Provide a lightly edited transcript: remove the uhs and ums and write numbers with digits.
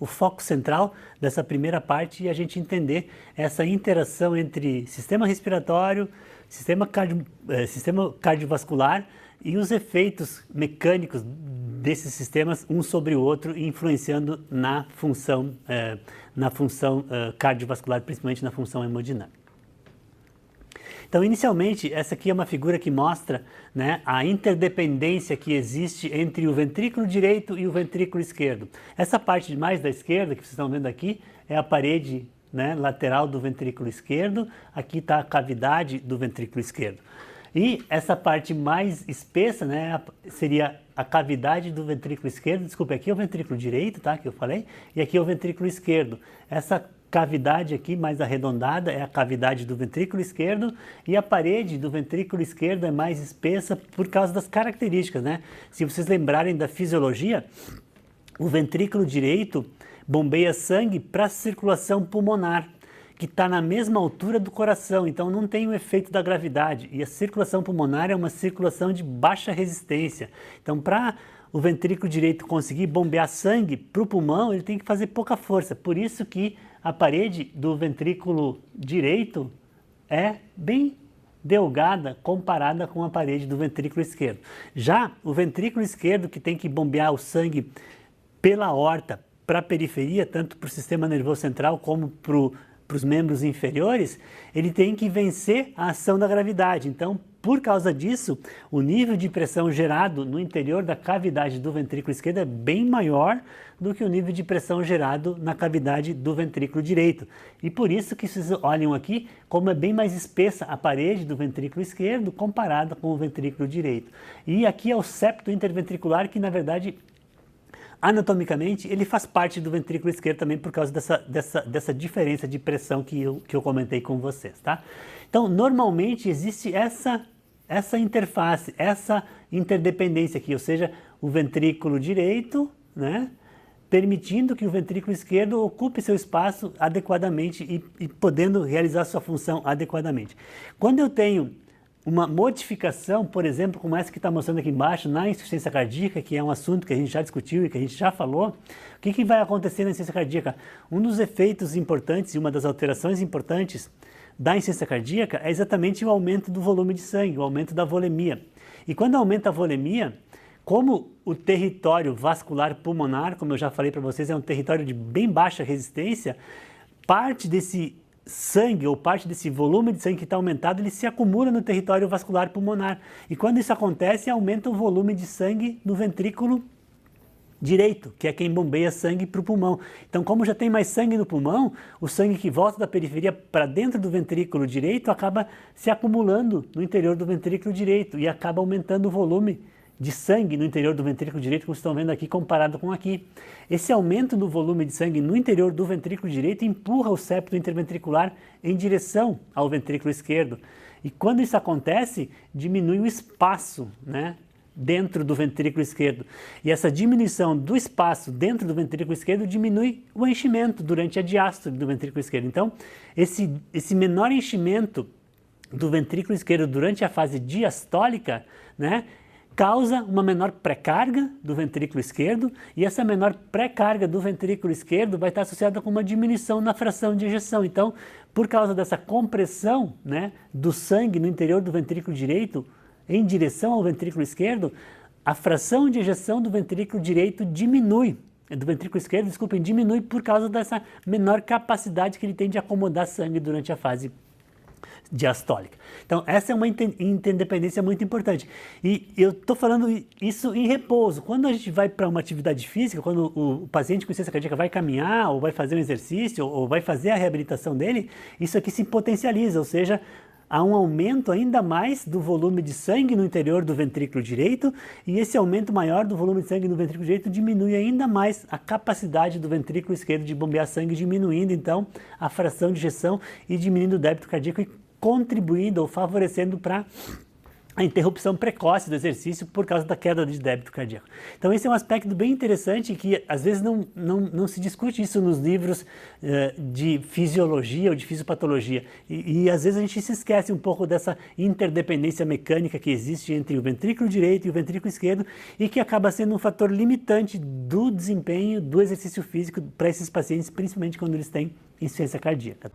o foco central dessa primeira parte e a gente entender essa interação entre sistema respiratório, sistema cardiovascular e os efeitos mecânicos desses sistemas um sobre o outro, influenciando na função cardiovascular, principalmente na função hemodinâmica. Então, inicialmente, essa aqui é uma figura que mostra, né, a interdependência que existe entre o ventrículo direito e o ventrículo esquerdo. Essa parte mais da esquerda, que vocês estão vendo aqui, é a parede, né, lateral do ventrículo esquerdo. Aqui está a cavidade do ventrículo esquerdo. E essa parte mais espessa, né, seria a cavidade do ventrículo esquerdo. Desculpe, aqui é o ventrículo direito, tá, que eu falei, e aqui é o ventrículo esquerdo. Essa cavidade aqui mais arredondada é a cavidade do ventrículo esquerdo e a parede do ventrículo esquerdo é mais espessa por causa das características, né? Se vocês lembrarem da fisiologia, o ventrículo direito bombeia sangue para a circulação pulmonar, que está na mesma altura do coração, então não tem o efeito da gravidade. E a circulação pulmonar é uma circulação de baixa resistência. Então, para o ventrículo direito conseguir bombear sangue para o pulmão, ele tem que fazer pouca força. Por isso que a parede do ventrículo direito é bem delgada comparada com a parede do ventrículo esquerdo. Já o ventrículo esquerdo, que tem que bombear o sangue pela aorta para a periferia, tanto para o sistema nervoso central como para os membros inferiores, ele tem que vencer a ação da gravidade. Então, por causa disso, o nível de pressão gerado no interior da cavidade do ventrículo esquerdo é bem maior do que o nível de pressão gerado na cavidade do ventrículo direito. E por isso que vocês olham aqui como é bem mais espessa a parede do ventrículo esquerdo comparada com o ventrículo direito. E aqui é o septo interventricular, que na verdade, anatomicamente, ele faz parte do ventrículo esquerdo também por causa dessa diferença de pressão que eu comentei com vocês, tá? Então, normalmente existe essa interface, essa interdependência aqui, ou seja, o ventrículo direito, né, permitindo que o ventrículo esquerdo ocupe seu espaço adequadamente e podendo realizar sua função adequadamente. Quando eu tenho uma modificação, por exemplo, como essa que está mostrando aqui embaixo, na insuficiência cardíaca, que é um assunto que a gente já discutiu e que a gente já falou, o que vai acontecer na insuficiência cardíaca? Um dos efeitos importantes e uma das alterações importantes da insuficiência cardíaca é exatamente o aumento do volume de sangue, o aumento da volemia. E quando aumenta a volemia, como o território vascular pulmonar, como eu já falei para vocês, é um território de bem baixa resistência, parte desse sangue ou parte desse volume de sangue que está aumentado, ele se acumula no território vascular pulmonar. E quando isso acontece, aumenta o volume de sangue no ventrículo direito, que é quem bombeia sangue para o pulmão. Então, como já tem mais sangue no pulmão, o sangue que volta da periferia para dentro do ventrículo direito acaba se acumulando no interior do ventrículo direito e acaba aumentando o volume de sangue no interior do ventrículo direito, como vocês estão vendo aqui, comparado com aqui. Esse aumento do volume de sangue no interior do ventrículo direito empurra o septo interventricular em direção ao ventrículo esquerdo. E quando isso acontece, diminui o espaço, né, dentro do ventrículo esquerdo. E essa diminuição do espaço dentro do ventrículo esquerdo diminui o enchimento durante a diástole do ventrículo esquerdo. Então, esse menor enchimento do ventrículo esquerdo durante a fase diastólica, né, causa uma menor pré-carga do ventrículo esquerdo, e essa menor pré-carga do ventrículo esquerdo vai estar associada com uma diminuição na fração de ejeção. Então, por causa dessa compressão, né, do sangue no interior do ventrículo direito em direção ao ventrículo esquerdo, a fração de ejeção do ventrículo direito diminui, diminui por causa dessa menor capacidade que ele tem de acomodar sangue durante a fase diastólica. Então, essa é uma interdependência muito importante. E eu estou falando isso em repouso. Quando a gente vai para uma atividade física, quando o paciente com insuficiência cardíaca vai caminhar, ou vai fazer um exercício, ou vai fazer a reabilitação dele, isso aqui se potencializa, ou seja, há um aumento ainda mais do volume de sangue no interior do ventrículo direito, e esse aumento maior do volume de sangue no ventrículo direito diminui ainda mais a capacidade do ventrículo esquerdo de bombear sangue, diminuindo então a fração de ejeção e diminuindo o débito cardíaco e contribuindo ou favorecendo para a interrupção precoce do exercício por causa da queda de débito cardíaco. Então esse é um aspecto bem interessante que às vezes não se discute isso nos livros de fisiologia ou de fisiopatologia e às vezes a gente se esquece um pouco dessa interdependência mecânica que existe entre o ventrículo direito e o ventrículo esquerdo e que acaba sendo um fator limitante do desempenho do exercício físico para esses pacientes, principalmente quando eles têm insuficiência cardíaca.